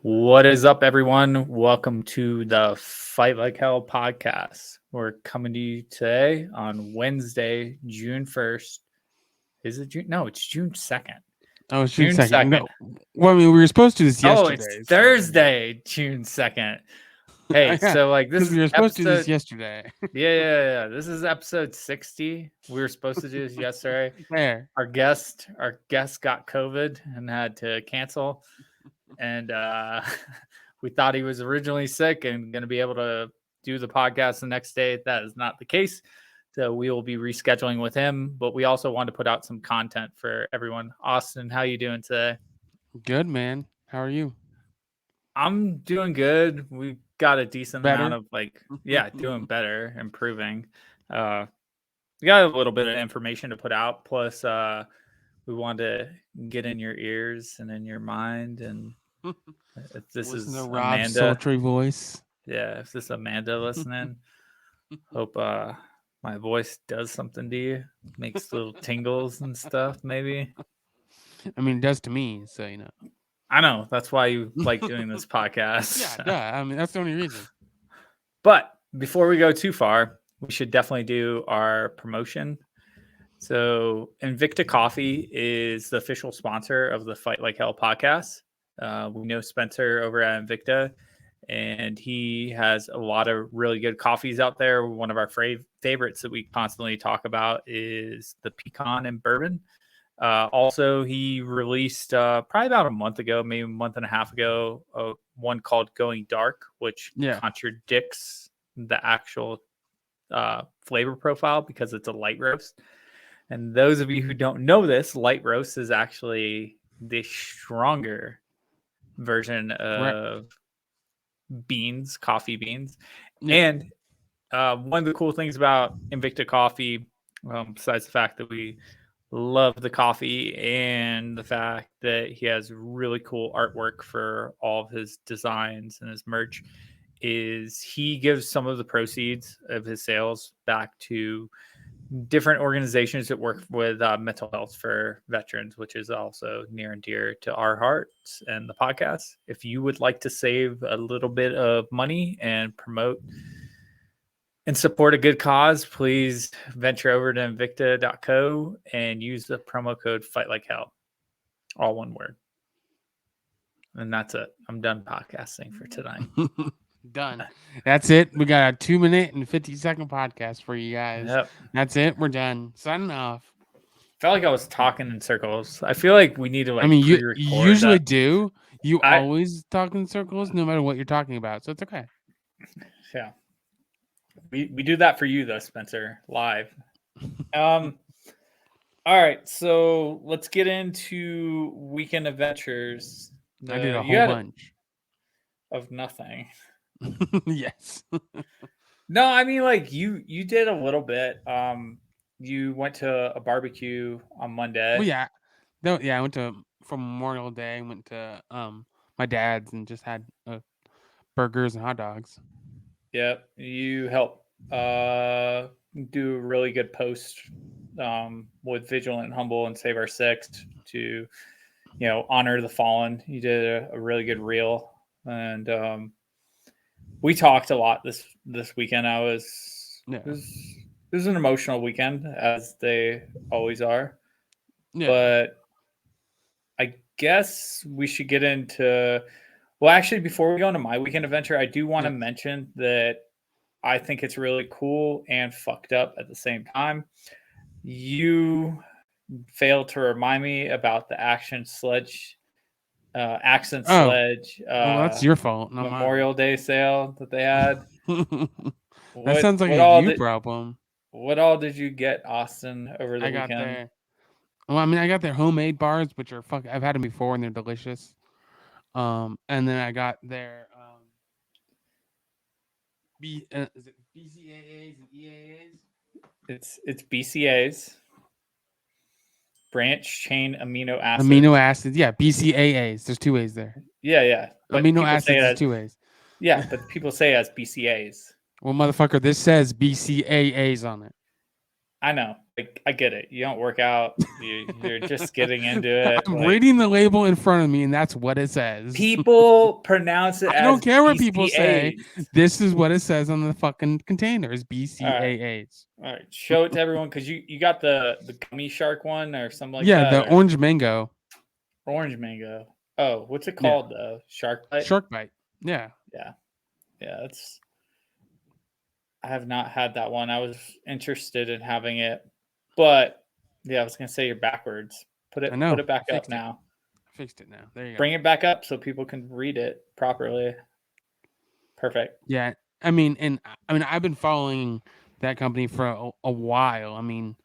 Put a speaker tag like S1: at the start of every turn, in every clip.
S1: What is up, everyone? Welcome to the Fight Like Hell podcast. We're coming to you today on Wednesday, June 1st. Is it June? No, it's June 2nd.
S2: Oh, it's June
S1: June
S2: 2nd.
S1: 2nd.
S2: No. Well, I mean, we were supposed to do this
S1: Oh,
S2: yesterday.
S1: it's Thursday, June 2nd. Hey,
S2: Yeah,
S1: so like this
S2: because we
S1: is
S2: were supposed to do this
S1: episode.
S2: yesterday.
S1: Yeah. This is episode 60. We were supposed to do this yesterday.
S2: There.
S1: Our guest got COVID and had to cancel. And we thought he was originally sick and going to be able to do the podcast the next day. That is not the case. So we will be rescheduling with him, but we also want to put out some content for everyone. Austin, how you doing today?
S2: Good, man. How are you?
S1: I'm doing good. We've got a decent
S2: Better?
S1: amount of doing better, improving. We got a little bit of information to put out. Plus, we want to get in your ears and in your mind. And if this
S2: Listen
S1: is
S2: to Rob's
S1: Amanda,
S2: sultry voice.
S1: yeah, if this is Amanda listening, hope my voice does something to you, makes little tingles and stuff. Maybe
S2: I mean, it does to me, so you know.
S1: I know that's why you like doing this podcast.
S2: Yeah, duh. I mean, that's the only reason.
S1: But before we go too far, we should definitely do our promotion. So Invicta Coffee is the official sponsor of the Fight Like Hell podcast. We know Spencer over at Invicta, and he has a lot of really good coffees out there. One of our favorites that we constantly talk about is the pecan and bourbon. Also, he released probably about a month ago, maybe a month and a half ago, one called Going Dark, which contradicts the actual flavor profile because it's a light roast. And those of you who don't know this, light roast is actually the stronger version of beans, coffee beans. Yeah. And one of the cool things about Invicta Coffee, besides the fact that we love the coffee and the fact that he has really cool artwork for all of his designs and his merch, is he gives some of the proceeds of his sales back to different organizations that work with mental health for veterans, which is also near and dear to our hearts and the podcast. If you would like to save a little bit of money and promote and support a good cause, please venture over to invicta.co and use the promo code Fight Like Hell. All one word. And that's it. I'm done podcasting for tonight.
S2: Done. That's it. We got a 2-minute and 50-second podcast for you guys.
S1: Yep.
S2: That's it. We're done. Signing off.
S1: I felt like I was talking in circles. I feel like we need to
S2: you usually do. You always talk in circles no matter what you're talking about. So it's okay.
S1: Yeah. We do that for you though, Spencer, live. All right, so let's get into weekend adventures.
S2: I did a whole bunch
S1: of nothing.
S2: Yes.
S1: No, I mean like you did a little bit. You went to a barbecue on Monday.
S2: Well, yeah. No, yeah, I went to for Memorial Day. I went to my dad's and just had burgers and hot dogs.
S1: Yep, you helped do a really good post with Vigilant and Humble and Save Our Six to honor the fallen. You did a really good reel, and we talked a lot this weekend. It was an emotional weekend, as they always are. Yeah. But I guess we should get into. Well, actually, before we go into my weekend adventure, I do want to mention that I think it's really cool and fucked up at the same time. You failed to remind me about the Accent Sledge.
S2: Well, that's your fault.
S1: Memorial Day sale that they had.
S2: That sounds like a you problem.
S1: What all did you get, Austin, over the weekend?
S2: Well, I mean, I got their homemade bars, which are I've had them before and they're delicious. And then I got their is it BCAAs and EAAs?
S1: It's BCAAs. Branch chain amino acids.
S2: Amino acids, yeah, BCAAs. There's 2 A's there.
S1: Yeah.
S2: But amino acids is 2 A's.
S1: Yeah, but people say it as BCAAs.
S2: Well, motherfucker, this says BCAAs on it.
S1: I know. I get it. You don't work out. You're just getting into it.
S2: I'm
S1: Like,
S2: reading the label in front of me, and that's what it says.
S1: people pronounce it
S2: I don't
S1: as
S2: care what people say.
S1: BCAAs.
S2: This is what it says on the fucking containers.
S1: All right.
S2: BCAAs.
S1: All right. Show it to everyone because you got the gummy shark one or something like
S2: Yeah,
S1: that.
S2: the
S1: Or
S2: orange mango.
S1: orange mango. Oh, what's it
S2: Yeah.
S1: called though? Shark bite?
S2: Shark bite. Yeah.
S1: Yeah. Yeah. I have not had that one. I was interested in having it, but yeah, I was gonna say you're backwards. Put
S2: I
S1: it
S2: know.
S1: back
S2: I
S1: up
S2: fixed it.
S1: now.
S2: I fixed it now. There you go.
S1: Bring it back up so people can read it properly. Perfect.
S2: Yeah. I mean, I've been following that company for a while. I mean,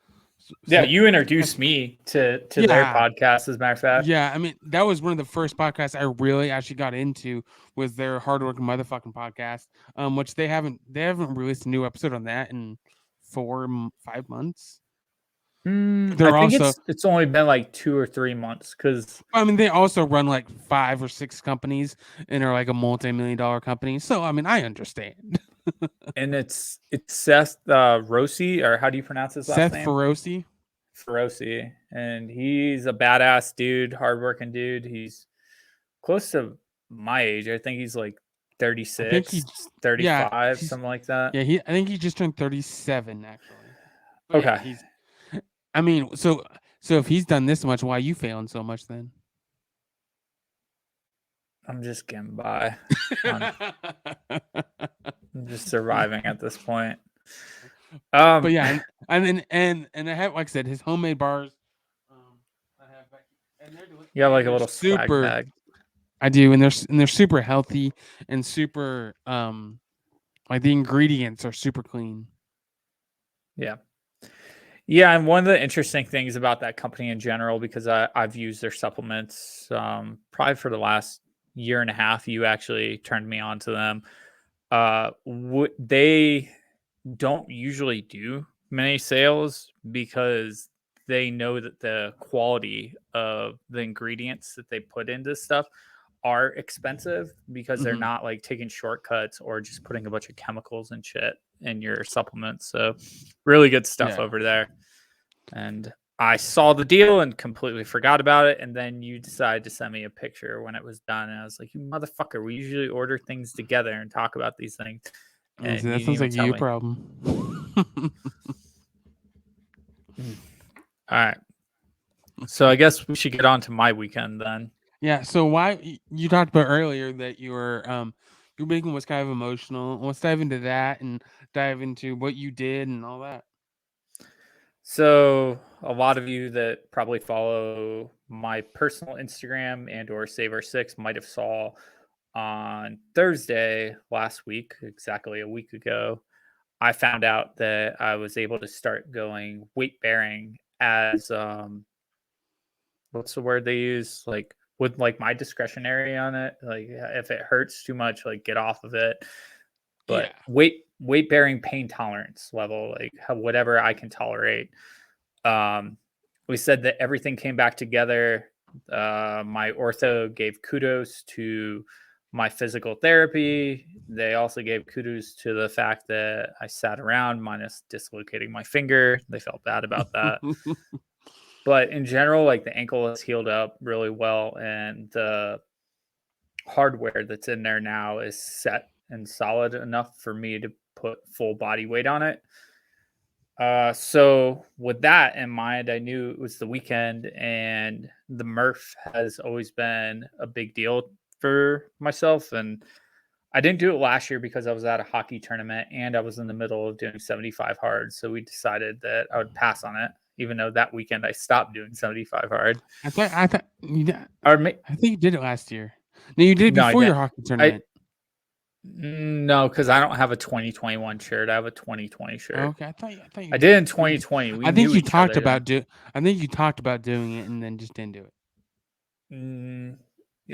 S1: Yeah, you introduced me to their podcast, as a matter of fact.
S2: Yeah, I mean, that was one of the first podcasts I really actually got into, was their hardworking motherfucking podcast. Which they haven't released a new episode on that in 5 months.
S1: I
S2: They're
S1: think
S2: also,
S1: it's only been like 2 or 3 months because
S2: I mean, they also run like 5 or 6 companies and are like a multi-million-dollar company. So I mean, I understand.
S1: and it's Seth Rossi, or how do you pronounce his last
S2: Seth
S1: name?
S2: Feroci.
S1: Feroci, and he's a badass dude, hardworking dude. He's close to my age. I think he's like 36,
S2: I think he's
S1: 35, something like that.
S2: Yeah, I think he just turned 37 actually. But
S1: Okay.
S2: Yeah, I mean, so if he's done this much, why are you failing so much then?
S1: I'm just getting by. I'm just surviving at this point.
S2: But yeah, and I have, like I said, his homemade bars. I have back, and
S1: you got like a
S2: they're
S1: little swag
S2: super.
S1: bag.
S2: I do, and they're super healthy and super like the ingredients are super clean.
S1: Yeah. Yeah, and one of the interesting things about that company in general, because I've used their supplements probably for the last year and a half. You actually turned me on to them. They don't usually do many sales because they know that the quality of the ingredients that they put into stuff are expensive, because they're not like taking shortcuts or just putting a bunch of chemicals and shit in your supplements. So really good stuff over there. And I saw the deal and completely forgot about it. And then you decided to send me a picture when it was done. And I was like, you motherfucker, we usually order things together and talk about these things. And
S2: that sounds like you problem.
S1: All right. So I guess we should get on to my weekend then.
S2: Yeah. So why you talked about earlier that your weekend was kind of emotional. Let's dive into that and dive into what you did and all that.
S1: So a lot of you that probably follow my personal Instagram and or Saver6 might have saw on Thursday last week, exactly a week ago, I found out that I was able to start going weight bearing as what's the word they use? Like with like my discretionary on it. Like if it hurts too much, like get off of it. But weight bearing pain tolerance level, like whatever I can tolerate. We said that everything came back together. My ortho gave kudos to my physical therapy. They also gave kudos to the fact that I sat around minus dislocating my finger. They felt bad about that. But in general, like the ankle has healed up really well, and the hardware that's in there now is set and solid enough for me to put full body weight on it. So with that in mind, I knew it was the weekend, and the murph has always been a big deal for myself. And I didn't do it last year because I was at a hockey tournament and I was in the middle of doing 75 hard. So we decided that I would pass on it, even though that weekend I stopped doing 75 hard.
S2: I thought you did. I think you did it last year. No, you did it before your hockey tournament.
S1: No, because I don't have a 2021 shirt. I have a 2020 shirt.
S2: Okay, I thought you
S1: I did in 2020.
S2: I think you talked about I think you talked about doing it and then just didn't do it.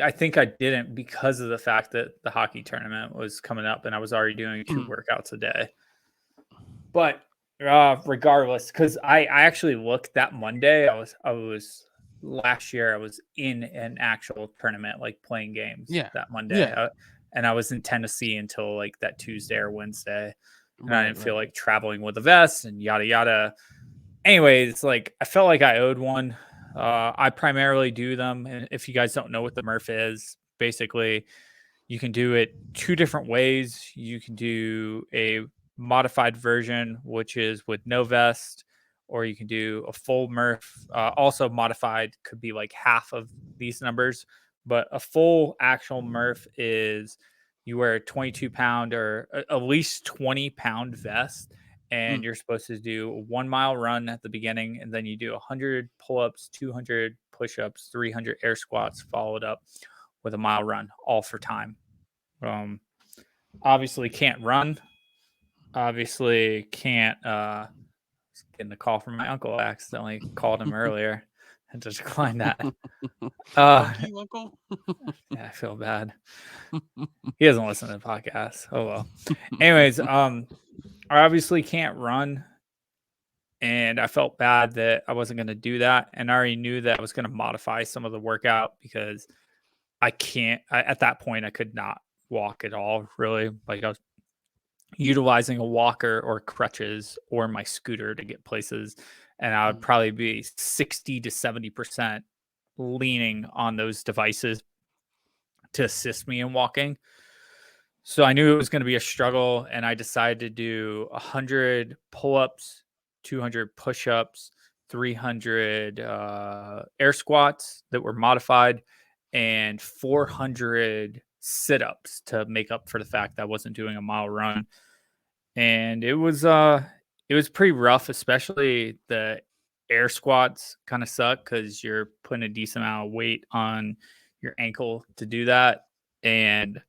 S1: I think I didn't because of the fact that the hockey tournament was coming up and I was already doing 2 workouts a day. But regardless, because I actually looked that Monday. I was last year. I was in an actual tournament, like playing games. That Monday. And I was in Tennessee until like that Tuesday or Wednesday. And I didn't feel like traveling with a vest and yada, yada. anyways, like I felt like I owed one. I primarily do them, and if you guys don't know what the murph is, basically you can do it two different ways. You can do a modified version, which is with no vest, or you can do a full murph. Also modified could be like half of these numbers, but a full actual murph is you wear a 22-pound or at least 20-pound vest, and you're supposed to do a 1 mile run at the beginning, and then you do 100 pull-ups, 200 push-ups, 300 air squats, followed up with a mile run, all for time. Um, Obviously can't run. Obviously can't. Getting a call from my uncle. I accidentally called him earlier and to decline that.
S2: Fuck you, uncle.
S1: Yeah, I feel bad. He doesn't listen to the podcast. Oh well. Anyways, I obviously can't run, and I felt bad that I wasn't going to do that, and I already knew that I was going to modify some of the workout because I can't. At that point, I could not walk at all. Really, like I was utilizing a walker or crutches or my scooter to get places, and I would probably be 60 to 70% leaning on those devices to assist me in walking. So I knew it was going to be a struggle, and I decided to do 100 pull-ups, 200 push-ups, 300 air squats that were modified, and 400 sit-ups to make up for the fact that I wasn't doing a mile run. And it was pretty rough, especially the air squats kind of suck because you're putting a decent amount of weight on your ankle to do that. And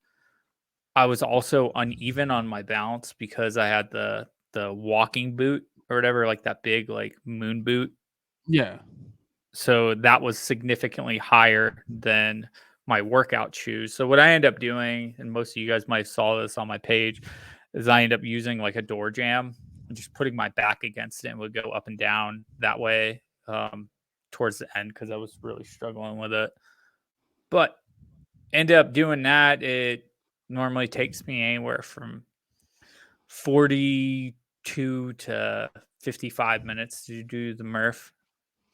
S1: I was also uneven on my balance because I had the walking boot or whatever, like that big like moon boot.
S2: Yeah.
S1: So that was significantly higher than my workout shoes. So what I end up doing, and most of you guys might have saw this on my page, is I end up using like a door jam and just putting my back against it and would go up and down that way towards the end because I was really struggling with it. But end up doing that. It normally takes me anywhere from 42 to 55 minutes to do the Murph.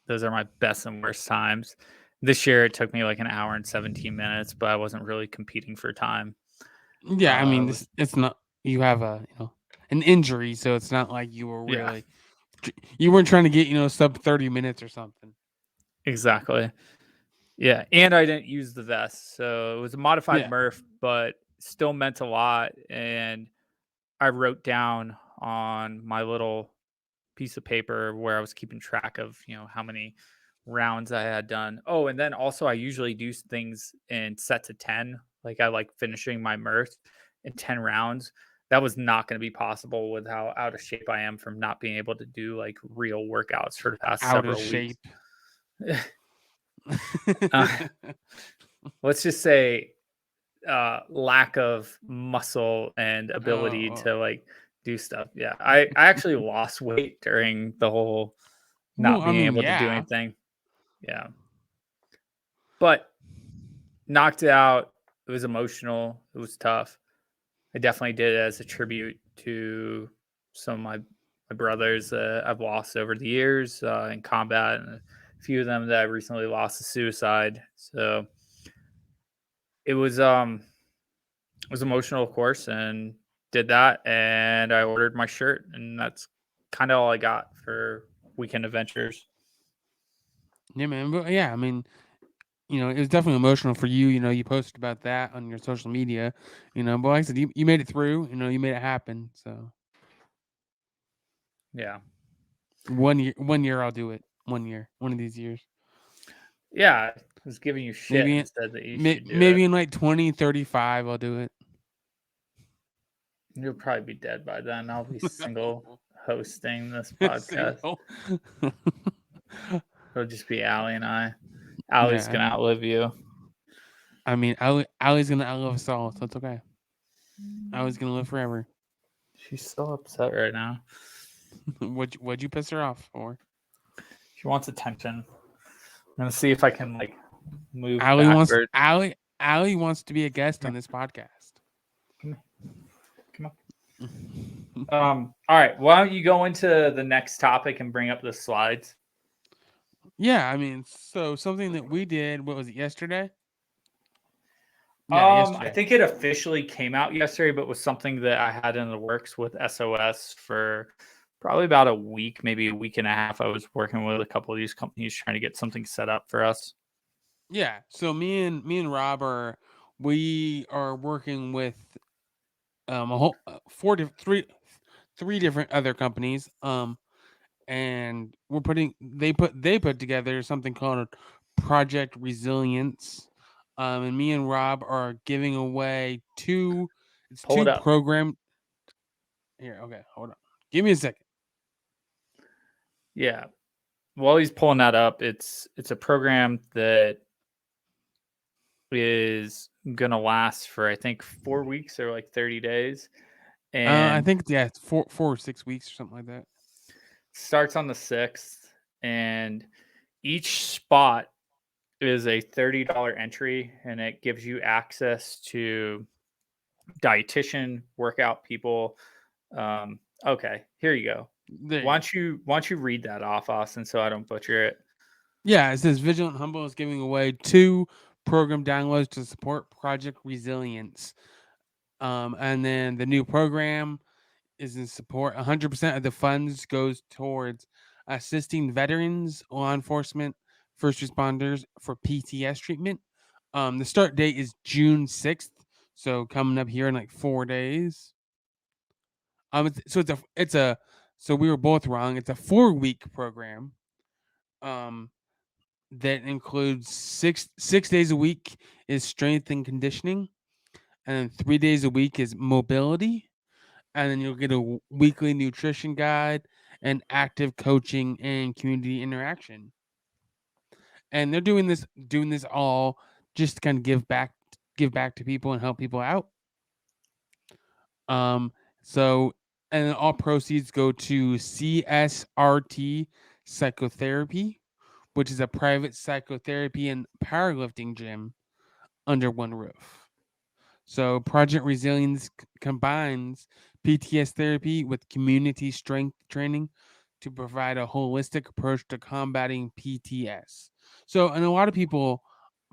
S1: Those are my best and worst times. This year it took me like an hour and 17 minutes, but I wasn't really competing for time.
S2: Yeah, I mean,
S1: Was,
S2: it's not. You have an injury, so it's not like you were
S1: yeah,
S2: really. You weren't trying to get sub 30 minutes or something.
S1: exactly. Yeah, and I didn't use the vest, so it was a modified
S2: Yeah.
S1: Murph, but still meant a lot. And I wrote down on my little piece of paper where I was keeping track of, how many rounds I had done. Oh, and then also I usually do things in sets of 10. Like I like finishing my Murph in 10 rounds. That was not going to be possible with how out of shape I am from not being able to do like real workouts for the past
S2: Out of
S1: several weeks.
S2: shape.
S1: Let's just say lack of muscle and ability
S2: Oh.
S1: to like do stuff. Yeah. I actually lost weight during the whole
S2: Well,
S1: not
S2: I
S1: being
S2: mean,
S1: able to do
S2: yeah.
S1: anything. Yeah. But knocked it out. It was emotional. It was tough. I definitely did it as a tribute to some of my brothers I've lost over the years in combat, and a few of them that I recently lost to suicide. So it was emotional, of course, and did that. And I ordered my shirt, and that's kind of all I got for Weekend Adventures.
S2: Yeah, man. But yeah, I mean, it was definitely emotional for you. You posted about that on your social media. But like I said, you made it through. You made it happen. So
S1: Yeah.
S2: 1 year I'll do it. 1 year, one of these years.
S1: Yeah. I was giving you shit
S2: Maybe
S1: and said that you should do
S2: maybe
S1: it.
S2: in like 2035 I'll do it.
S1: You'll probably be dead by then. I'll be single hosting this podcast.
S2: Single.
S1: It'll just be Allie and I. Allie's
S2: Yeah,
S1: gonna outlive you.
S2: I mean, Allie's gonna outlive us all, so it's okay. Allie's gonna live forever.
S1: She's so upset right now.
S2: What'd you piss her off for?
S1: She wants attention. I'm gonna see if I can like move
S2: Allie
S1: backward.
S2: Allie wants to be a guest on this podcast.
S1: Come on. All right. Why don't you go into the next topic and bring up the slides?
S2: Yeah, I mean, so something that we did, what was it, yesterday? Yeah,
S1: I
S2: yesterday.
S1: think it officially came out yesterday, but was something that I had in the works with SOS for probably about a week, maybe a week and a half. I was working with a couple of these companies trying to get something set up for us.
S2: Yeah, so me and Rob we are working with a whole three different other companies. And they put together something called Project Resilience. And me and Rob are giving away
S1: Pull it
S2: two
S1: up.
S2: program. Here, okay, hold on. Give me a second.
S1: Yeah. While he's pulling that up, it's a program that is gonna last for I think 4 weeks or like 30 days,
S2: I
S1: and
S2: think yeah, it's 4 or 6 weeks or something like that.
S1: starts on the 6th. And each spot is a $30 entry, and it gives you access to dietitian, workout people. Okay, here you go.
S2: There you
S1: Why
S2: go.
S1: don't you read that off, Austin, so I don't butcher it?
S2: Yeah, it says Vigilant Humble is giving away 2 program downloads to support Project Resilience. And then the new program is in support. 100% of the funds goes towards assisting veterans, law enforcement, first responders for PTS treatment. The start date is June 6th, so coming up here in like 4 days. So we were both wrong. It's a 4-week program. Um, that includes six days a week is strength and conditioning, and then 3 days a week is mobility, and then you'll get a weekly nutrition guide and active coaching and community interaction. And they're doing this all just to kind of give back to people and help people out. Um, so and then all proceeds go to CSRT Psychotherapy, which is a private psychotherapy and powerlifting gym under one roof. So, Project Resilience combines PTS therapy with community strength training to provide a holistic approach to combating PTS. So, and a lot of people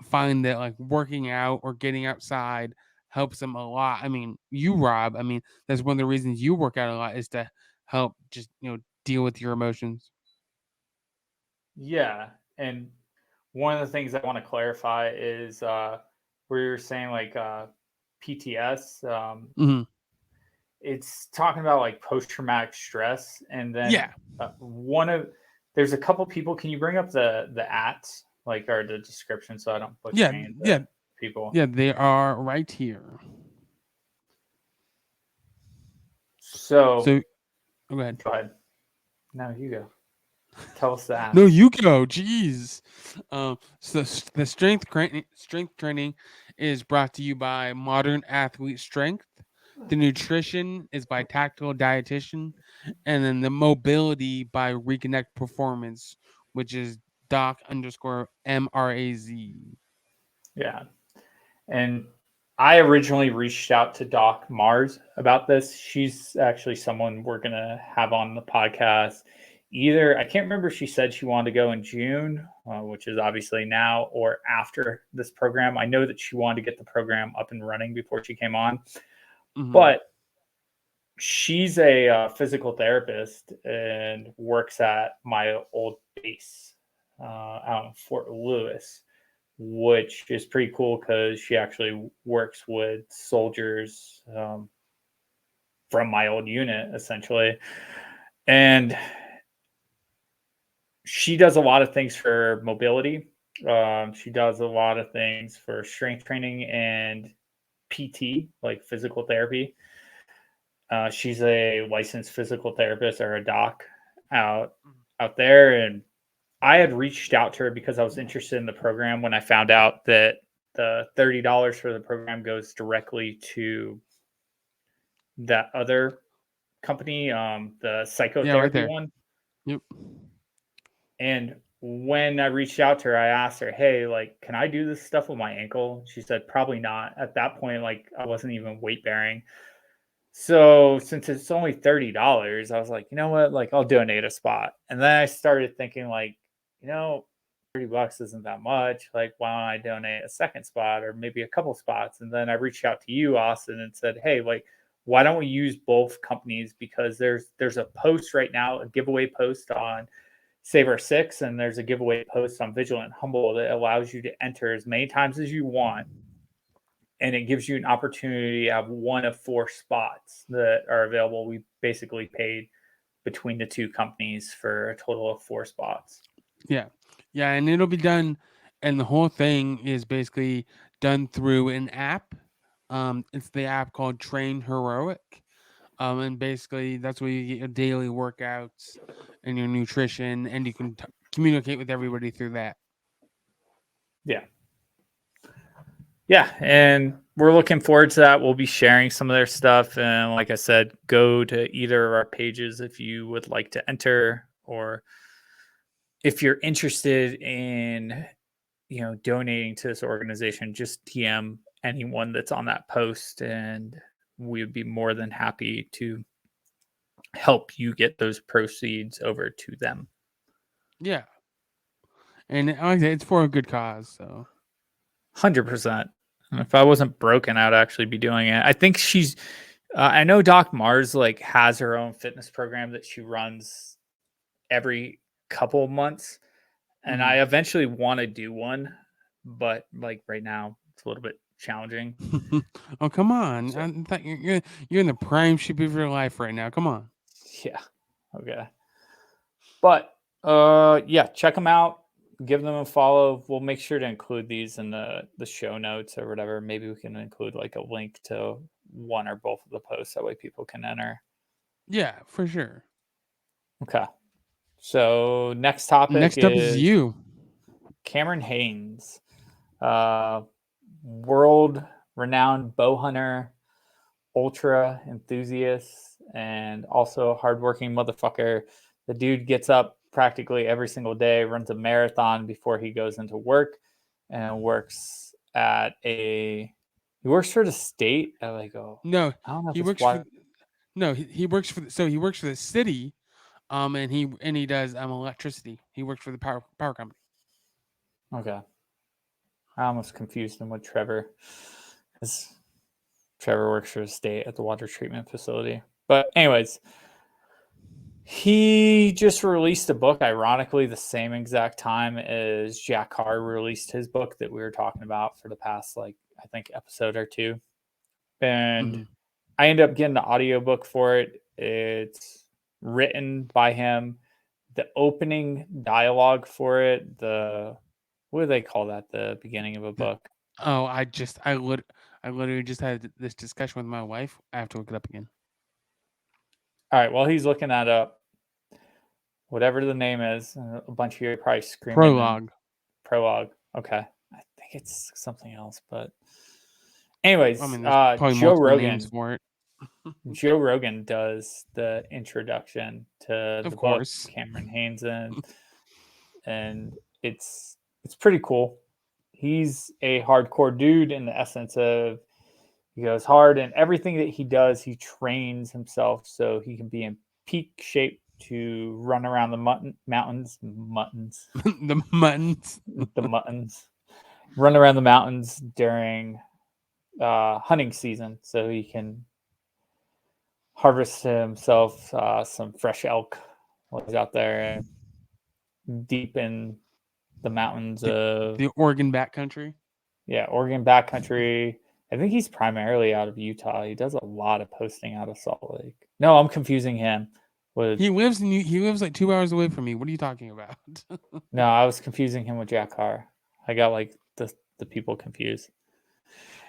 S2: find that like working out or getting outside helps them a lot. I mean, you, Rob, I mean, that's one of the reasons you work out a lot is to help just, deal with your emotions.
S1: Yeah, and one of the things I want to clarify is where you're saying like PTS.
S2: Hmm.
S1: It's talking about like post traumatic stress, and then
S2: Yeah.
S1: one of there's a couple people. Can you bring up the at like or the description so I don't butcher
S2: Yeah.
S1: any of
S2: Yeah.
S1: the people?
S2: Yeah. They are right here.
S1: So
S2: So, go ahead.
S1: go ahead. No, you go. Tell us the
S2: No,
S1: ads.
S2: you go. Jeez. So the strength training is brought to you by Modern Athlete Strength. The nutrition is by Tactical Dietitian, and then the mobility by Reconnect Performance, which is Doc_MRAZ.
S1: Yeah, and I originally reached out to Doc Mars about this. She's actually someone we're gonna have on the podcast. Either I can't remember. She said she wanted to go in June, which is obviously now, or after this program. I know that she wanted to get the program up and running before she came on,
S2: Hmm.
S1: but she's a physical therapist and works at my old base out in Fort Lewis, which is pretty cool because she actually works with soldiers from my old unit, essentially. And she does a lot of things for mobility. She does a lot of things for strength training and PT, like physical therapy. She's a licensed physical therapist or a doc out out there, and I had reached out to her because I was interested in the program when I found out that the $30 for the program goes directly to that other company, the
S2: Yeah, right
S1: psychotherapy
S2: there.
S1: one.
S2: Yep.
S1: And when I reached out to her, I asked her, "Hey, like, can I do this stuff with my ankle?" She said, "Probably not." At that point, like, I wasn't even weight bearing. So since it's only $30, I was like, you know what? Like, I'll donate a spot. And then I started thinking, like, you know, $30 isn't that much. Like, why don't I donate a second spot or maybe a couple spots? And then I reached out to you, Austin, and said, hey, like, why don't we use both companies? Because there's a post right now, a giveaway post on Save Our Six, and there's a giveaway post on Vigilant Humble that allows you to enter as many times as you want, and it gives you an opportunity to have one of 4 spots that are available. We basically paid between the two companies for a total of 4 spots.
S2: Yeah. Yeah. And it'll be done. And the whole thing is basically done through an app. It's the app called Train Heroic. And basically, that's where you get your daily workouts and your nutrition, and you can communicate with everybody through that.
S1: Yeah. Yeah, and we're looking forward to that. We'll be sharing some of their stuff, and like I said, go to either of our pages if you would like to enter, or if you're interested in, donating to this organization, just DM anyone that's on that post, and we would be more than happy to help you get those proceeds over to them.
S2: Yeah. And like I said, it's for a good cause. So
S1: 100%. If I wasn't broken, I'd actually be doing it. I think she's. I know Doc Mars like has her own fitness program that she runs every couple of months, and I eventually want to do one, but like right now it's a little bit challenging.
S2: oh, come on.
S1: So,
S2: I thought you're in the prime shape of your life right now. Come on.
S1: yeah, okay. But yeah, check them out. Give them a follow. We'll make sure to include these in the show notes or whatever. Maybe we can include like a link to one or both of the posts. That way people can enter.
S2: Yeah, for sure.
S1: Okay. So next topic
S2: Next up is
S1: is
S2: you.
S1: Cameron Haynes, world renowned bow hunter, ultra enthusiast, and also a hardworking motherfucker. The dude gets up practically every single day, runs a marathon before he goes into work, and works at he works for the state at like
S2: No,
S1: I don't know if
S2: he
S1: it's
S2: works for
S1: water.
S2: no, he works for he works for the city. And he does electricity. He works for the power company.
S1: Okay. I almost confused him with Trevor, because Trevor works for the state at the water treatment facility. But anyways, he just released a book, ironically, the same exact time as Jack Carr released his book that we were talking about for the past, like, I think, episode or two. And I ended up getting the audiobook for it. It's written by him. The opening dialogue for it, what do they call that? The beginning of a book.
S2: Oh, I literally just had this discussion with my wife. I have to look it up again.
S1: All right, while he's looking that up, whatever the name is, a bunch of you are probably screaming and
S2: Prologue.
S1: prologue. Okay. I think it's something else, but anyways,
S2: I mean, there's probably multiple names for it.
S1: Joe Rogan does the introduction to
S2: Of
S1: the book,
S2: course.
S1: Cameron Haynes, and it's pretty cool. He's a hardcore dude in the essence of he goes hard, and everything that he does, he trains himself so he can be in peak shape to run around the mountains,
S2: the muttons.
S1: the muttons, run around the mountains during hunting season, so he can harvest himself some fresh elk while he's out there deep in the mountains of
S2: The Oregon backcountry.
S1: Oregon backcountry. I think he's primarily out of Utah. He does a lot of posting out of Salt Lake. No, I'm confusing him with.
S2: He lives like 2 hours away from me. What are you talking about?
S1: No, I was confusing him with Jack Carr. I got like the people confused.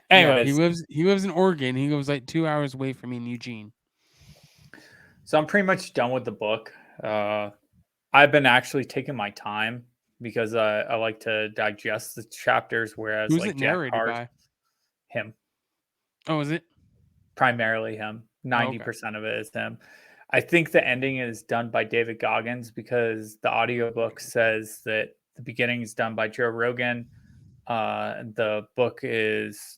S2: Yeah,
S1: Anyways,
S2: he lives in Oregon. He lives like 2 hours away from me in Eugene.
S1: so I'm pretty much done with the book. I've been actually taking my time because I like to digest the chapters, whereas
S2: Who's
S1: like
S2: it
S1: Jack
S2: narrated
S1: Carr,
S2: by?
S1: him,
S2: Oh, is it?
S1: primarily him.
S2: Oh, okay.
S1: 90% of it is him. I think the ending is done by David Goggins because the audiobook says that the beginning is done by Joe Rogan. The book is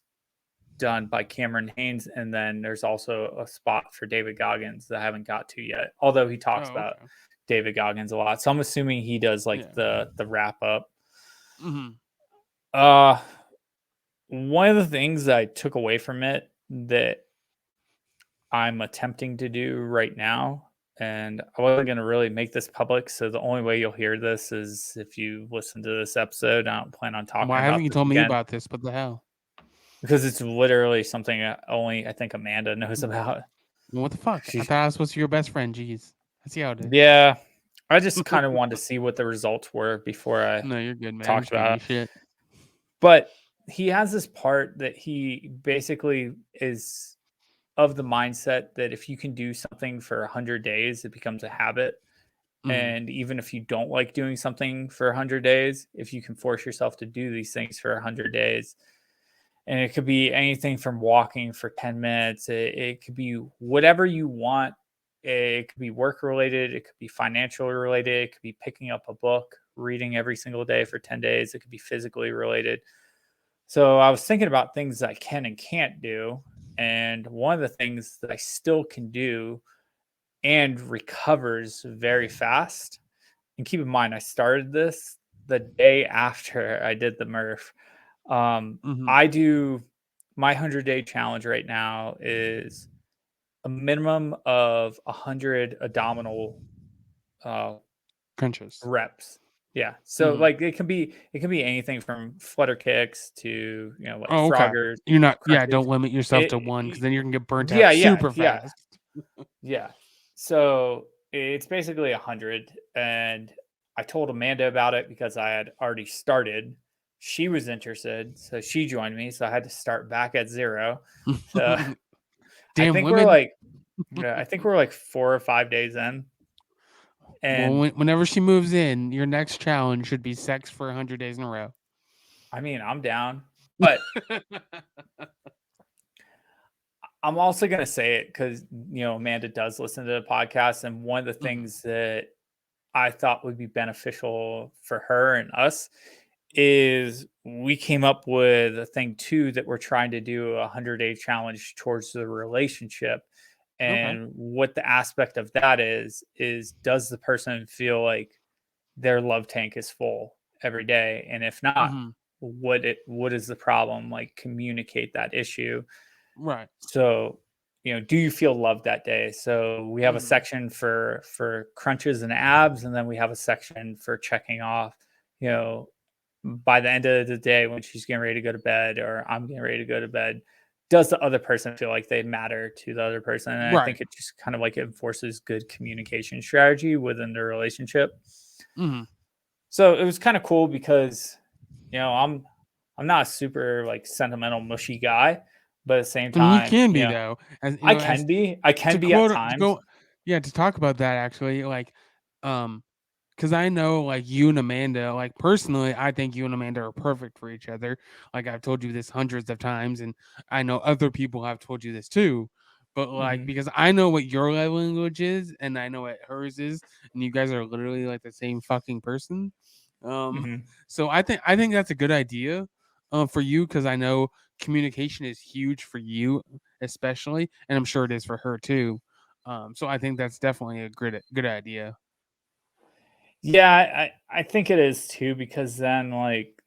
S1: done by Cameron Haynes, and then there's also a spot for David Goggins that I haven't got to yet. Although he talks
S2: Oh,
S1: about
S2: okay.
S1: David Goggins a lot, so I'm assuming he does like
S2: Yeah.
S1: the wrap up.
S2: Mm-hmm.
S1: Uh, one of the things that I took away from it that I'm attempting to do right now, and I wasn't going to really make this public, so the only way you'll hear this is if you listen to this episode. I don't plan on talking
S2: Why haven't
S1: about
S2: you
S1: this
S2: told me
S1: again
S2: about this? What the hell?
S1: because it's literally something that only I think Amanda knows about.
S2: What the fuck? I
S1: She,
S2: thought I was supposed to be your best friend. Jeez. I see how it is.
S1: yeah, I just kind of wanted to see what the results were before I
S2: No, you're good, man. I'm
S1: talked
S2: just giving
S1: about
S2: you
S1: it.
S2: shit.
S1: But he has this part that he basically is of the mindset that if you can do something for 100 days, it becomes a habit.
S2: Mm.
S1: And even if you don't like doing something for 100 days, if you can force yourself to do these things for 100 days, and it could be anything from walking for 10 minutes, it could be whatever you want. It could be work related, it could be financial related, it could be picking up a book, reading every single day for 10 days, it could be physically related. So I was thinking about things that I can and can't do. And one of the things that I still can do and recovers very fast. And keep in mind, I started this the day after I did the Murph.
S2: Mm-hmm.
S1: I do my 100-day challenge right now is a minimum of 100 abdominal uh,
S2: Crunches.
S1: reps. Yeah. So
S2: Mm-hmm.
S1: like it can be anything from flutter kicks to like
S2: Oh, okay.
S1: froggers,
S2: You're not. Yeah,
S1: crunches.
S2: don't limit yourself to one because then you can get burnt out
S1: Yeah, yeah,
S2: super
S1: yeah.
S2: fast.
S1: Yeah. So it's basically 100. And I told Amanda about it because I had already started. She was interested. So she joined me. So I had to start back at zero. So I
S2: Damn
S1: think we're
S2: women.
S1: like, yeah, I think we're like 4 or 5 days in.
S2: Well,
S1: And
S2: whenever she moves in, your next challenge should be sex for 100 days in a row.
S1: I mean, I'm down. But I'm also going to say it because, Amanda does listen to the podcast. And one of the
S2: Mhm.
S1: things that I thought would be beneficial for her and us is we came up with a thing too that we're trying to do a 100-day challenge towards the relationship.
S2: Okay.
S1: And what the aspect of that is does the person feel like their love tank is full every day? And if not,
S2: Hmm.
S1: what is the problem? Like communicate that issue.
S2: Right.
S1: So, do you feel loved that day? So we have a
S2: Hmm.
S1: section for crunches and abs, and then we have a section for checking off, you know, by the end of the day when she's getting ready to go to bed or I'm getting ready to go to bed, does the other person feel like they matter to the other person? And I
S2: Right.
S1: think it just kind of like enforces good communication strategy within the relationship.
S2: Hmm.
S1: So it was kind of cool because, I'm not a super like sentimental mushy guy, but at the same
S2: I mean, you
S1: time,
S2: can be though, as
S1: I
S2: as
S1: can be. I
S2: to
S1: can be at
S2: quote to
S1: times.
S2: go. Yeah, to talk about that actually, like, um, because I know, like, you and Amanda, like, personally, I think you and Amanda are perfect for each other. Like, I've told you this hundreds of times, and I know other people have told you this too. But, like,
S1: Mhm,
S2: because I know what your love language is, and I know what hers is, and you guys are literally like the same fucking person. Um,
S1: mhm.
S2: so I think that's a good idea, for you because I know communication is huge for you, especially, and I'm sure it is for her too. So I think that's definitely a good idea.
S1: Yeah, I think it is too because then like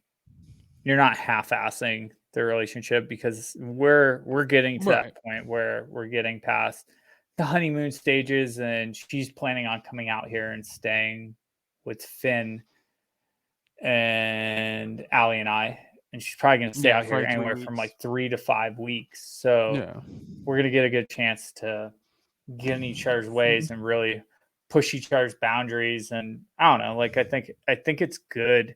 S1: you're not half-assing the relationship because we're getting to
S2: Right.
S1: that point where we're getting past the honeymoon stages and she's planning on coming out here and staying with Finn and Allie and I, and she's probably gonna stay
S2: Yeah,
S1: out
S2: for
S1: here
S2: like
S1: anywhere from
S2: 3 weeks.
S1: like 3 to 5 weeks. So
S2: Yeah.
S1: we're gonna get a good chance to get in each other's
S2: Mhm.
S1: ways and really push each other's boundaries. And I don't know, like I think it's good.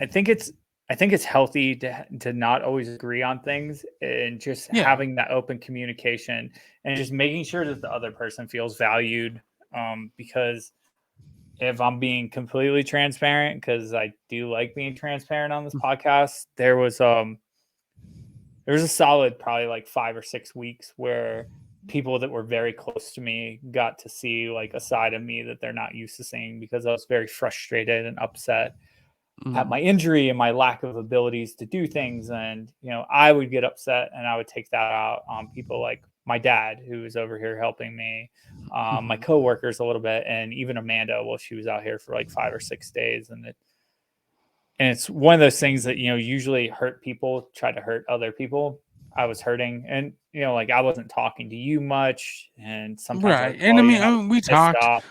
S1: I think it's I think it's healthy to not always agree on things and just
S2: Yeah.
S1: having that open communication and just making sure that the other person feels valued. Because if I'm being completely transparent, because I do like being transparent on this podcast, there was a solid probably like 5 or 6 weeks where people that were very close to me got to see like a side of me that they're not used to seeing because I was very frustrated and upset. at my injury and my lack of abilities to do things. And, I would get upset and I would take that out on people like my dad, who was over here helping me, my coworkers a little bit, and even Amanda, while she was out here for like 5 or 6 days. And it's one of those things that, usually hurt people try to hurt other people. I was hurting, and, like, I wasn't talking to you much. And sometimes I
S2: Right.
S1: would
S2: And
S1: call
S2: I
S1: you
S2: mean,
S1: and I was
S2: we
S1: pissed
S2: talked.
S1: off.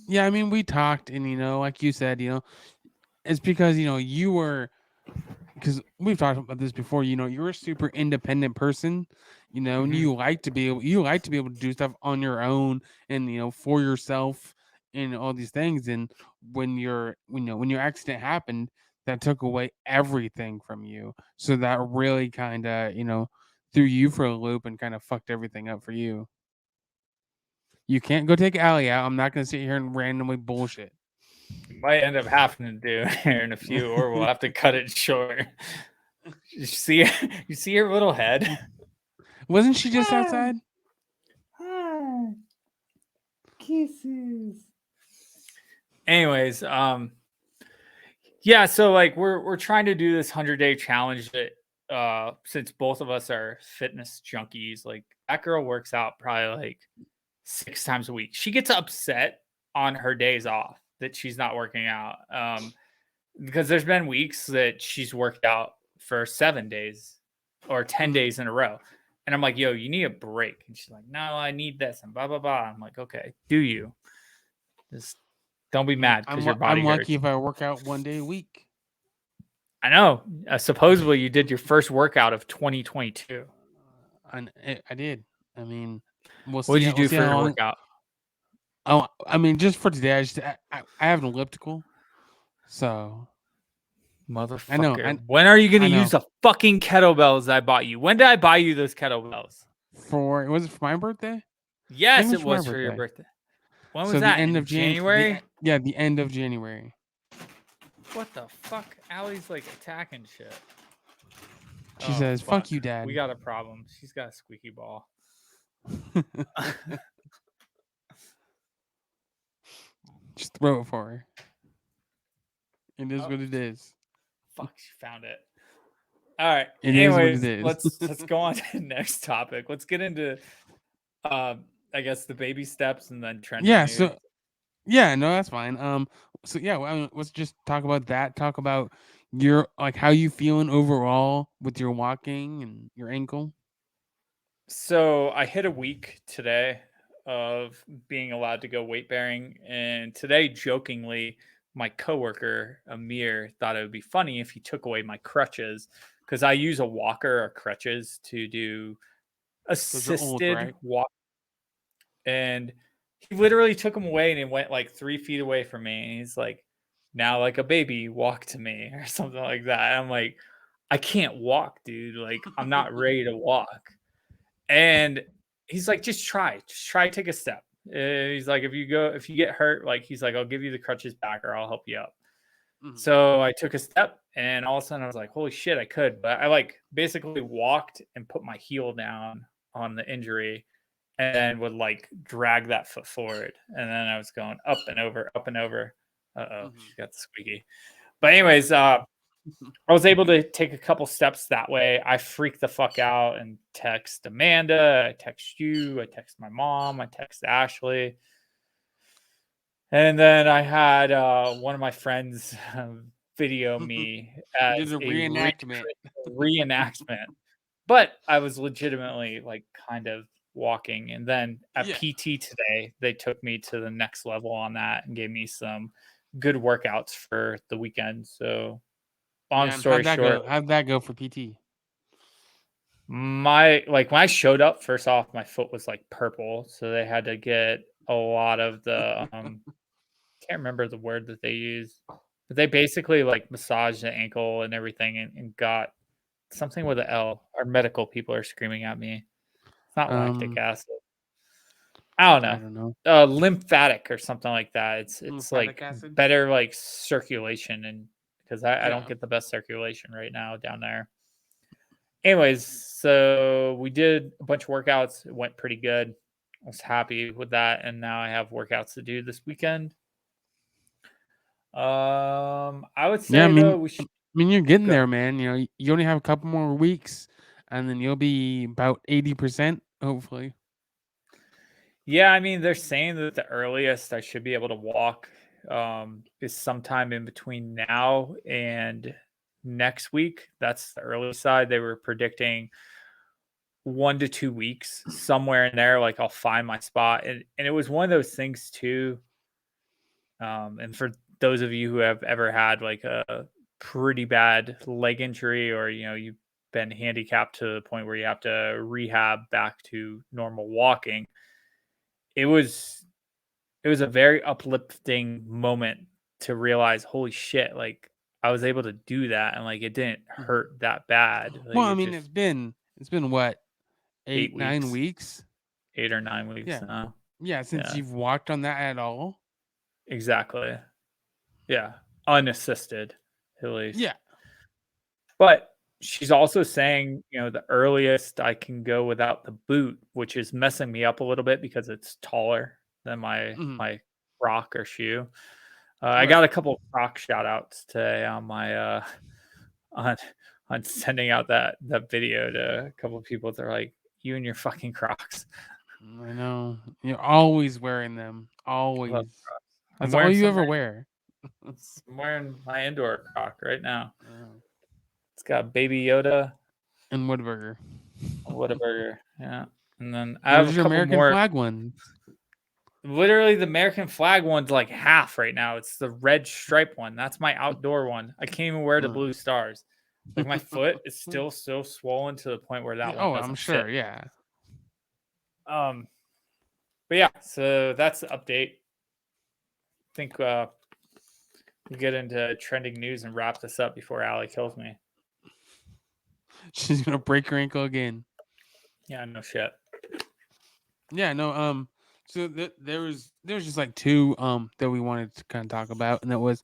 S2: Yeah, I mean, we talked, and like you said, it's because you were, because we've talked about this before. You're a super independent person. And you like to be able to do stuff on your own, and for yourself, and all these things. And when your accident happened, that took away everything from you. So that really kind of threw you for a loop and kind of fucked everything up for you. You can't go take Allie out. I'm not gonna sit here and randomly bullshit.
S1: Might end up having to do here in a few, or we'll have to cut it short. You see her little head?
S2: Wasn't she just outside?
S1: Hi. Kisses. Anyways, yeah, so like we're trying to do this 100-day challenge that since both of us are fitness junkies, like that girl works out probably like 6 times a week. She gets upset on her days off that she's not working out. Because there's been weeks that she's worked out for 7 days or 10 days in a row. And I'm like, yo, you need a break. And she's like, no, I need this and blah, blah, blah. I'm like, okay, do you? Just don't be mad because your body
S2: I'm
S1: hurts.
S2: lucky if I work out 1 day a week.
S1: I know. Supposedly you did your first workout of 2022.
S2: I did. I mean, we'll see.
S1: What did you
S2: We'll
S1: do
S2: see
S1: for
S2: how
S1: your
S2: long.
S1: workout?
S2: Oh, I mean, just for today, I have an elliptical, so
S1: Motherfucker.
S2: I know.
S1: When are you going to
S2: I know.
S1: use the fucking kettlebells I bought you? When did I buy you those kettlebells?
S2: Was it for my birthday?
S1: Yes, it
S2: for my
S1: was for your birthday. When was
S2: So the
S1: that?
S2: end
S1: In
S2: of
S1: January?
S2: the end of January.
S1: What the fuck? Allie's like attacking shit.
S2: She says, "Fuck you, Dad."
S1: We got a problem. She's got a squeaky ball.
S2: Just throw it for her. It is what it is.
S1: Fuck, she found it. All right.
S2: It
S1: Anyways,
S2: is what it is.
S1: let's go on to the next topic. Let's get into I guess the baby steps and then trending
S2: Yeah.
S1: news.
S2: So yeah, no, that's fine. So yeah, well, I mean, let's just talk about that. Talk about your how you feeling overall with your walking and your ankle.
S1: So I hit a week today of being allowed to go weight bearing, and today, jokingly, my coworker Amir thought it would be funny if he took away my crutches because I use a walker or crutches to do assisted
S2: right?
S1: walk, and he literally took them away and he went like 3 feet away from me, and he's like, "Now, like a baby, walk to me," or something like that. And I'm like, "I can't walk, dude. Like, I'm not ready to walk." And he's like, just try, take a step. He's like, if you get hurt, like, he's like, I'll give you the crutches back or I'll help you up. So I took a step and all of a sudden I was like, holy shit, I could. But I like basically walked and put my heel down on the injury and then would like drag that foot forward. And then I was going up and over, up and over. She's got the squeaky. But anyways, I was able to take a couple steps that way. I freaked the fuck out and text Amanda. I text you. I text my mom. I text Ashley. And then I had one of my friends video me as
S2: a reenactment.
S1: reenactment. But I was legitimately like kind of walking. And then at PT today, they took me to the next level on that and gave me some good workouts for the weekend. So long story short,
S2: how'd that go for PT?
S1: my like when I showed up, first off, my foot was like purple, so they had to get a lot of the can't remember the word that they use, but they basically like massaged the ankle and everything and got something with an L. Our medical people are screaming at me. It's not lactic acid. I don't know. Lymphatic or something like that. It's like
S2: acid?
S1: better like circulation, and because I don't get the best circulation right now down there. Anyways, so we did a bunch of workouts. It went pretty good. I was happy with that. And now I have workouts to do this weekend. I would
S2: Yeah, I
S1: say though
S2: mean,
S1: we
S2: I
S1: should
S2: mean, you're getting
S1: go.
S2: there, man. You only have a couple more weeks, and then you'll be about 80%, hopefully.
S1: Yeah, I mean, they're saying that the earliest I should be able to walk is sometime in between now and next week. That's the early side. They were predicting 1 to 2 weeks, somewhere in there. Like I'll find my spot, and it was one of those things too. And for those of you who have ever had like a pretty bad leg injury, or you've been handicapped to the point where you have to rehab back to normal walking, it was it was a very uplifting moment to realize, holy shit, like I was able to do that and like it didn't
S2: Mhm.
S1: hurt that bad. Like
S2: Well, I
S1: it
S2: mean,
S1: just
S2: it's been what,
S1: eight
S2: 8, 9
S1: weeks,
S2: weeks?
S1: 8 or 9 weeks
S2: Yeah,
S1: now.
S2: yeah. Since
S1: Yeah,
S2: you've walked on that at all?
S1: exactly. Yeah. Unassisted, at least.
S2: Yeah.
S1: But she's also saying, the earliest I can go without the boot, which is messing me up a little bit because it's taller than my
S2: Mhm.
S1: my rock or shoe. I
S2: Right.
S1: got a couple of Croc shout outs today on my on on sending out that video to a couple of people. They're like, "You and your fucking Crocs."
S2: I know. You're always wearing them.
S1: I love
S2: Always.
S1: Crocs. I'm
S2: That's all
S1: wearing
S2: you
S1: some
S2: ever
S1: right.
S2: wear.
S1: I'm wearing my indoor Croc right now.
S2: Oh.
S1: It's got Baby Yoda,
S2: And Woodburger.
S1: Whataburger, yeah. And then I have a
S2: Where's your
S1: couple
S2: American
S1: more.
S2: flag ones?
S1: Literally, the American flag one's like half right now. It's the red stripe one. That's my outdoor one. I can't even wear the
S2: Uh.
S1: blue stars. Like my foot is still so swollen to the point where that one
S2: Oh, I'm
S1: doesn't fit.
S2: sure. Yeah.
S1: Um, but yeah, so that's the update. I think we get into trending news and wrap this up before Allie kills me.
S2: She's gonna break her ankle again.
S1: Yeah, no shit.
S2: Yeah. No. So there was just like two that we wanted to kind of talk about, and that was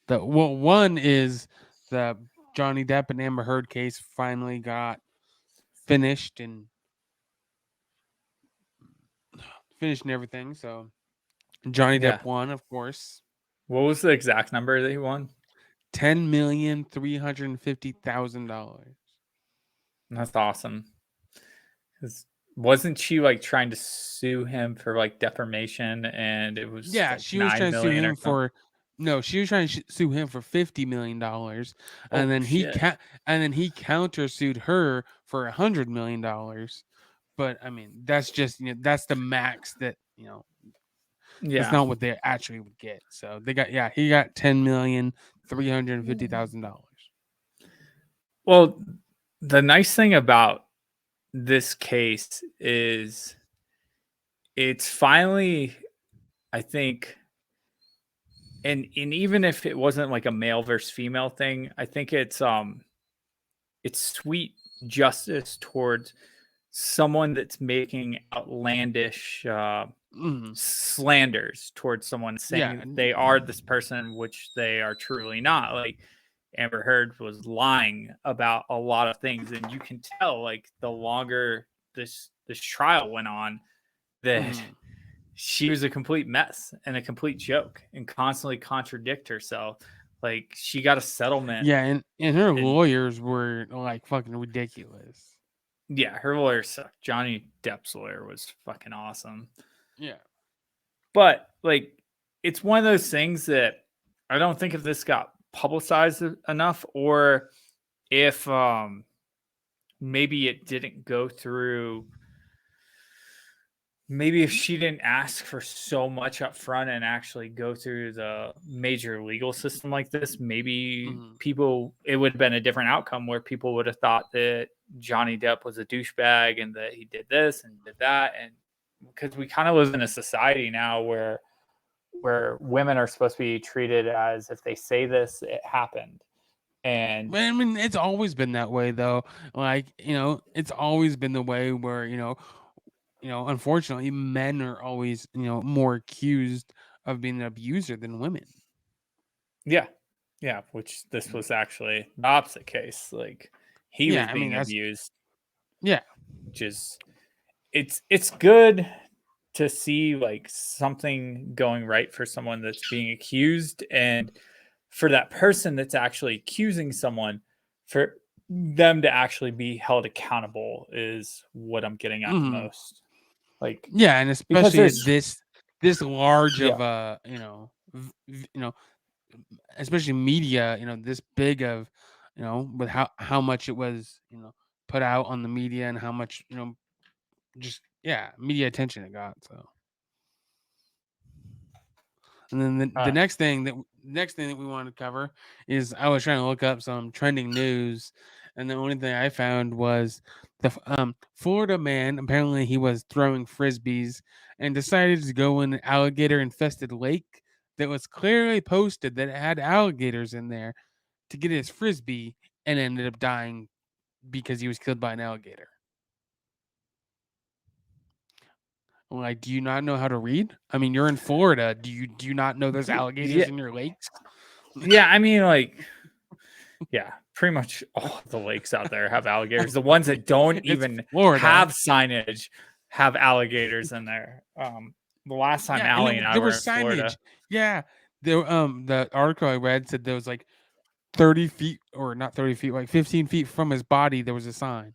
S2: one is the Johnny Depp and Amber Heard case finally got finished and everything. So Johnny
S1: Yeah.
S2: Depp won, of course.
S1: What was the exact number that he won?
S2: $10,350,000.
S1: That's awesome. 'Cause wasn't she like trying to sue him for like defamation, and it was
S2: Yeah,
S1: like
S2: she was
S1: nine
S2: trying to sue
S1: million or
S2: him
S1: something?
S2: for no, she was trying to sue him for $50 million, and
S1: Oh
S2: then
S1: shit.
S2: he countersued her for $100 million. But I mean, that's just that's the max that that's
S1: Yeah.
S2: not what they actually would get. So he got $10,350,000.
S1: Well, the nice thing about this case is it's finally, I think, and even if it wasn't like a male versus female thing, I think it's sweet justice towards someone that's making outlandish
S2: Mhm.
S1: slanders towards someone saying
S2: Yeah,
S1: that they are this person, which they are truly not. Like Amber Heard was lying about a lot of things, and you can tell like the longer this trial went on that
S2: mhm.
S1: she was a complete mess and a complete joke and constantly contradict herself. Like she got a settlement,
S2: Yeah, and her
S1: and
S2: lawyers were like fucking ridiculous.
S1: yeah, her lawyer sucked. Johnny Depp's lawyer was fucking awesome.
S2: Yeah.
S1: But like it's one of those things that I don't think if this got publicized enough, or if maybe it didn't go through, maybe if she didn't ask for so much up front and actually go through the major legal system like this, maybe
S2: Mhm.
S1: it would have been a different outcome where people would have thought that Johnny Depp was a douchebag and that he did this and did that. And because we kind of live in a society now where women are supposed to be treated as if they say this, it happened. And
S2: I mean, it's always been that way, though. Like, it's always been the way where, unfortunately, men are always, more accused of being an abuser than women.
S1: yeah, yeah, which this was actually the opposite case. Like he
S2: Yeah,
S1: was
S2: I mean,
S1: being abused,
S2: yeah,
S1: which is it's good to see like something going right for someone that's being accused. And for that person that's actually accusing someone, for them to actually be held accountable is what I'm getting at the
S2: Mm-hmm.
S1: most. Like,
S2: Yeah, and
S1: because
S2: especially at
S1: there's
S2: this large
S1: yeah,
S2: of especially media, this big of, with how much it was, put out on the media and how much, just media attention it got. So, and then the
S1: uh,
S2: next thing that we wanted to cover is I was trying to look up some trending news, and the only thing I found was Florida man. Apparently, he was throwing frisbees and decided to go in an alligator infested lake that was clearly posted that it had alligators in there to get his frisbee, and ended up dying because he was killed by an alligator. Like, do you not know how to read? I mean, you're in Florida. Do you not know there's alligators
S1: yeah,
S2: in your lakes?
S1: yeah. I mean, like, yeah, pretty much all the lakes out there have alligators. The ones that don't
S2: It's
S1: even
S2: Florida.
S1: have signage have alligators in there. The last time
S2: Yeah, and
S1: Allie and I
S2: there
S1: were
S2: was
S1: in Florida,
S2: signage. Yeah, there. The article I read said there was like 30 feet, or not 30 feet, like 15 feet from his body, there was a sign.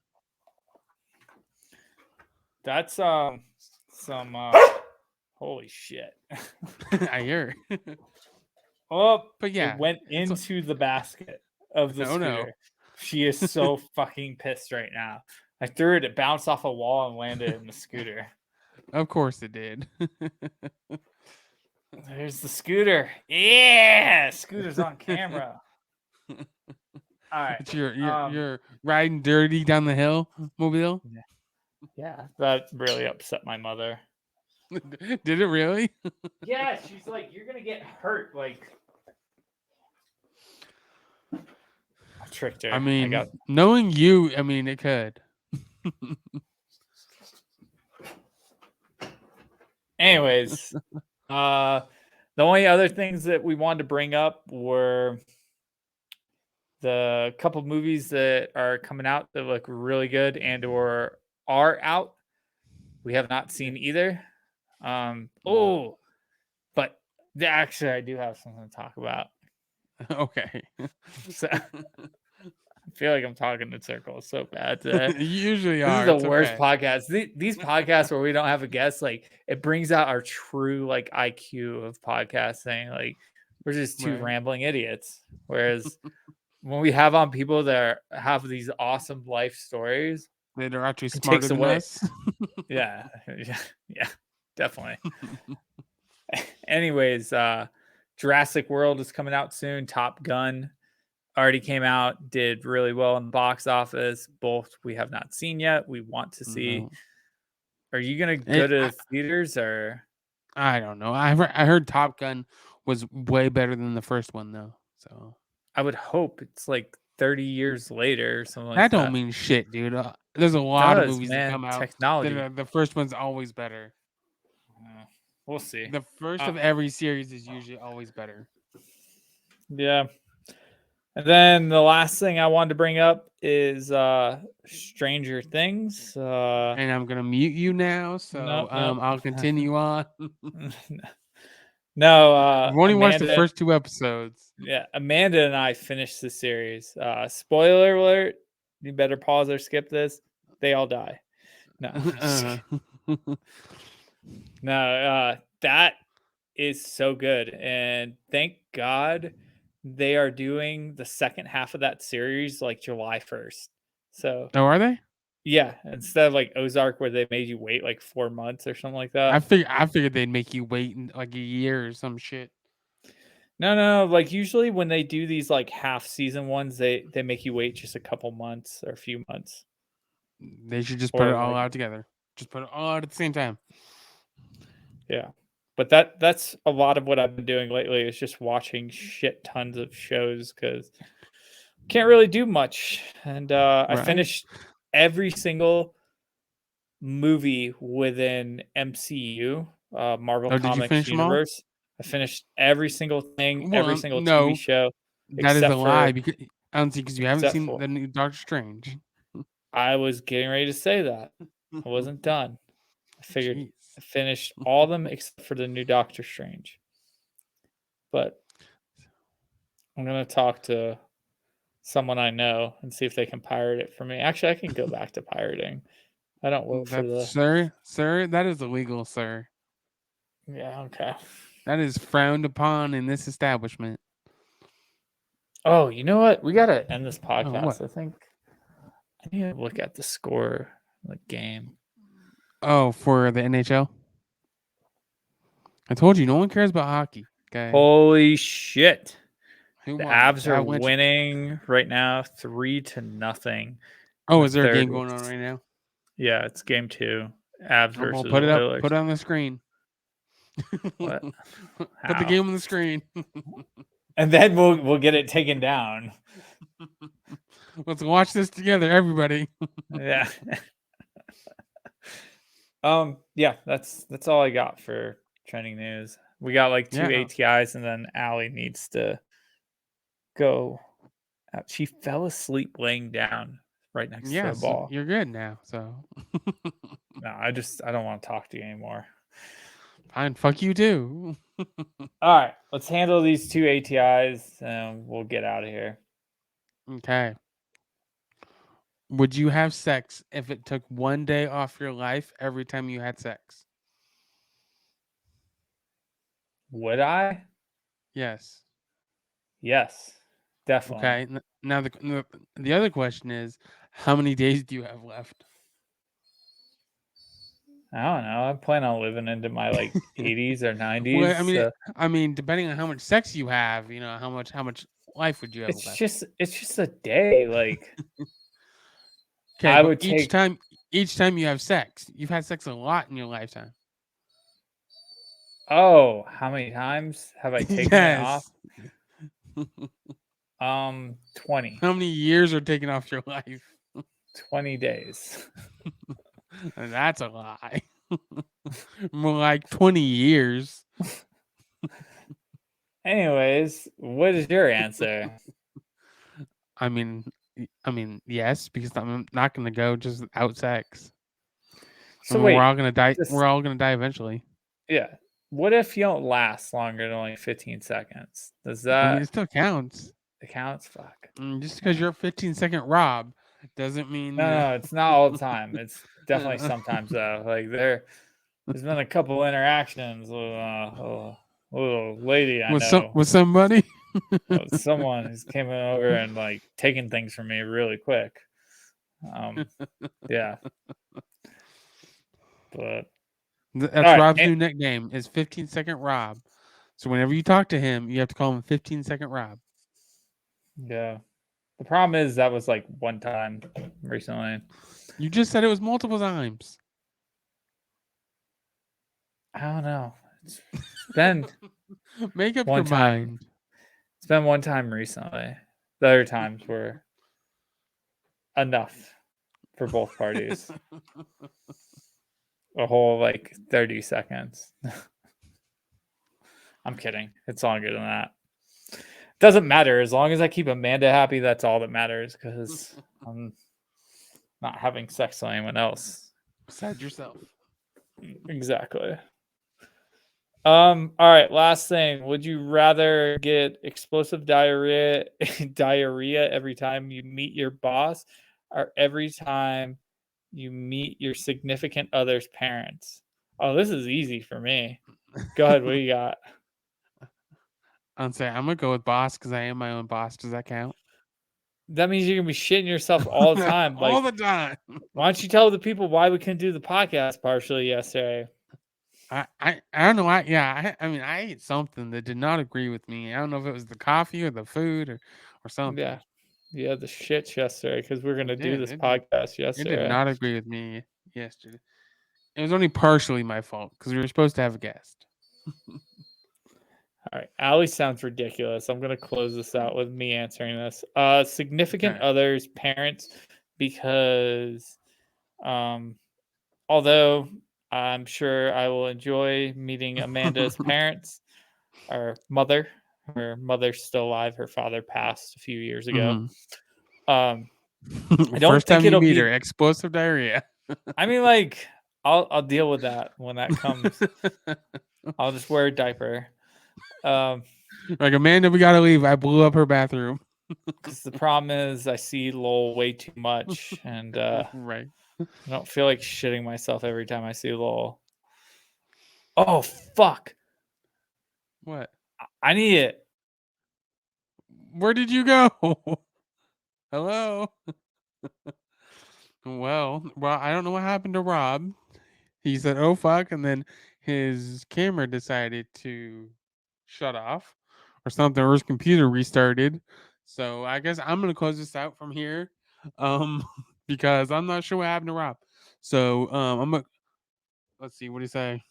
S1: that's some holy shit.
S2: I hear.
S1: Oh,
S2: But
S1: it
S2: yeah,
S1: went
S2: so
S1: into the basket of the
S2: oh no,
S1: scooter. She is so fucking pissed right now. I threw it, it bounced off a wall and landed in the scooter.
S2: of course it did.
S1: There's the scooter. Yeah, scooter's on camera. All right.
S2: It's you're riding dirty down the hill, mobile.
S1: Yeah, that really upset my mother.
S2: Did it really?
S1: Yeah, she's like, you're gonna get hurt. Like, I tricked her.
S2: I
S1: I got.
S2: mean, knowing you, I mean, it could.
S1: Anyways, the only other things that we wanted to bring up were the couple movies that are coming out that look really good and or are out. We have not seen either. Oh, but actually, I do have something to talk about.
S2: Okay.
S1: So, I feel like I'm talking in circles so bad today.
S2: You usually
S1: This is
S2: are.
S1: the
S2: It's
S1: worst
S2: okay.
S1: podcast. These podcasts where we don't have a guest, like it brings out our true like IQ of podcasting. Like we're just two
S2: Right.
S1: rambling idiots. Whereas when we have on people that have these awesome life stories,
S2: That are actually
S1: it
S2: smarter
S1: takes
S2: than
S1: away.
S2: us.
S1: Yeah, yeah, definitely. Anyways, Jurassic World is coming out soon. Top Gun already came out, did really well in the box office. Both we have not seen yet. We want to see.
S2: No.
S1: Are you gonna go to theaters or?
S2: I don't know. I heard Top Gun was way better than the first one though. So
S1: I would hope it's like 30 years later or something like
S2: that don't
S1: that.
S2: mean shit, dude. There's a
S1: It
S2: lot of
S1: does,
S2: movies that
S1: man.
S2: come out that
S1: Technology.
S2: are, the first one's always better.
S1: We'll see.
S2: The first
S1: Uh,
S2: of every series is usually always better.
S1: yeah. And then the last thing I wanted to bring up is Stranger Things.
S2: And I'm gonna mute you now, so
S1: No,
S2: I'll continue on.
S1: no,
S2: I've only watched the
S1: Amanda.
S2: first 2 episodes.
S1: Yeah, Amanda and I finished the series. Spoiler alert, you better pause or skip this. They all die. No. No, that is so good. And thank God they are doing the second half of that series like July 1st. So,
S2: Oh, are they?
S1: yeah, instead of like Ozark where they made you wait like 4 months or something like
S2: I
S1: that.
S2: figured they'd make you wait like a year or some shit.
S1: No, like usually when they do these like half season ones, they make you wait just a couple months or a few months.
S2: They should just put it
S1: Or
S2: all
S1: like
S2: out together. Just put it all out at the same time.
S1: yeah. But that's a lot of what I've been doing lately is just watching shit tons of shows because can't really do much. And I
S2: Right?
S1: finished every single movie within MCU, Marvel
S2: Oh, did you
S1: Comics
S2: finish them all?
S1: universe. I finished every single thing, every
S2: Well,
S1: single TV
S2: no,
S1: show,
S2: that is a
S1: except
S2: lie.
S1: for
S2: Because I don't see, because you haven't
S1: except
S2: seen
S1: for
S2: the new Doctor Strange.
S1: I was getting ready to say that. I wasn't done. I figured
S2: Jeez.
S1: I finished all of them except for the new Doctor Strange. But I'm gonna talk to someone I know and see if they can pirate it for me. Actually, I can go back to pirating. I don't work for
S2: That's
S1: the.
S2: sir, that is illegal, sir.
S1: Yeah. Okay.
S2: That is frowned upon in this establishment.
S1: Oh, you know what? We gotta end this
S2: Oh, what?
S1: podcast. I think I need to look at the score of the game.
S2: Oh, for the NHL? I told you, no one cares about hockey. Okay.
S1: Holy shit!
S2: Who
S1: The
S2: won?
S1: Avs
S2: The
S1: are
S2: Avalanche.
S1: winning right now, 3-0.
S2: Oh,
S1: The
S2: is there a
S1: third.
S2: game going on right now?
S1: Yeah, it's game 2. Avs
S2: Oh, well,
S1: versus
S2: put it up.
S1: Oilers.
S2: Put it on the screen.
S1: What?
S2: Put the
S1: How?
S2: game on the screen.
S1: And then we'll get it taken down.
S2: Let's watch this together, everybody.
S1: Yeah. Yeah, that's all I got for trending news. We got like 2
S2: Yeah.
S1: ATIs, and then Allie needs to go out. She fell asleep laying down right next to
S2: Yeah,
S1: the
S2: so
S1: ball.
S2: you're good now. So
S1: No, I don't want to talk to you anymore.
S2: fine, fuck you too.
S1: All right, let's handle these 2 ATIs and we'll get out of here.
S2: Okay. Would you have sex if it took 1 day off your life every time you had sex?
S1: Would I?
S2: Yes.
S1: Yes, definitely.
S2: Okay. Now the other question is, how many days do you have left?
S1: I don't know. I plan on living into my like 80s or 90s.
S2: Well, I mean, depending on how much sex you have, how much life would you have
S1: it's
S2: left?
S1: just a day. Like
S2: Okay,
S1: I
S2: but
S1: would take.
S2: each time you have sex, you've had sex a lot in your lifetime.
S1: Oh, how many times have I taken it off?
S2: Yes.
S1: 20.
S2: How many years are taken off your life?
S1: 20 days.
S2: That's a lie. More like 20 years.
S1: Anyways, what is your answer?
S2: I mean, yes, because I'm not going to go just without sex.
S1: So
S2: We're
S1: wait,
S2: all going to die.
S1: just,
S2: We're all going to die eventually.
S1: yeah. What if you don't last longer than only 15 seconds? Does
S2: I mean,
S1: that
S2: it still counts.
S1: count? Fuck.
S2: Just because you're a 15-second Rob doesn't mean
S1: No, it's not all the time. It's definitely sometimes though. Like there's been a couple interactions with a little lady I know.
S2: with somebody.
S1: Someone who's came over and like taken things from me really quick. Yeah. But
S2: That's
S1: all right,
S2: Rob's new nickname is 15-second Rob. So whenever you talk to him, you have to call him 15-second Rob.
S1: yeah. The problem is that was like one time recently.
S2: You just said it was multiple times.
S1: I don't know. It's been
S2: Make up
S1: one
S2: your
S1: time.
S2: mind.
S1: It's been one time recently. The other times were enough for both parties. A whole like 30 seconds. I'm kidding. It's all good on that. Doesn't matter. As long as I keep Amanda happy, that's all that matters because I'm not having sex with anyone else.
S2: Besides yourself.
S1: Exactly. All right, last thing. Would you rather get explosive diarrhea every time you meet your boss or every time you meet your significant other's parents? Oh, this is easy for me. Go ahead. What do you got?
S2: I'm going to go with boss because I am my own boss. Does that count?
S1: That means you're going to be shitting yourself all the time.
S2: All the time.
S1: Why don't you tell the people why we couldn't do the podcast partially yesterday?
S2: I don't know. I ate something that did not agree with me. I don't know if it was the coffee or the food or something.
S1: Yeah, the shits yesterday because we're going to do this
S2: It
S1: podcast
S2: did
S1: yesterday.
S2: not agree with me yesterday. It was only partially my fault because we were supposed to have a guest.
S1: All right. Allie sounds ridiculous. I'm going to close this out with me answering this. Significant others, parents, because although I'm sure I will enjoy meeting Amanda's parents, or mother. Her mother's still alive. Her father passed a few years ago. I don't
S2: First
S1: think
S2: time you
S1: it'll
S2: meet
S1: be
S2: her, explosive diarrhea.
S1: I mean, like, I'll deal with that when that comes. I'll just wear a diaper.
S2: Like, Amanda, we gotta leave. I blew up her bathroom.
S1: Because the problem is I see Lowell way too much, and
S2: Right.
S1: I don't feel like shitting myself every time I see Lowell. Oh fuck!
S2: What?
S1: I need it.
S2: Where did you go? Hello? Well, I don't know what happened to Rob. He said, "Oh fuck," and then his camera decided to shut off or something, or his computer restarted. So I guess I'm gonna close this out from here, because I'm not sure what happened to Rob. So I'm gonna let's see what do you say.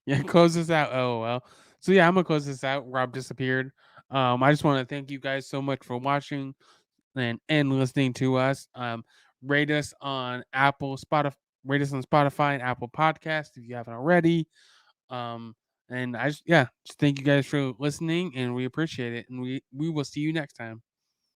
S2: Yeah, close this out. Oh well. So yeah, I'm gonna close this out. Rob disappeared. I just want to thank you guys so much for watching and listening to us. Rate us on rate us on Spotify and Apple Podcast if you haven't already. And just thank you guys for listening, and we appreciate it. And we will see you next time.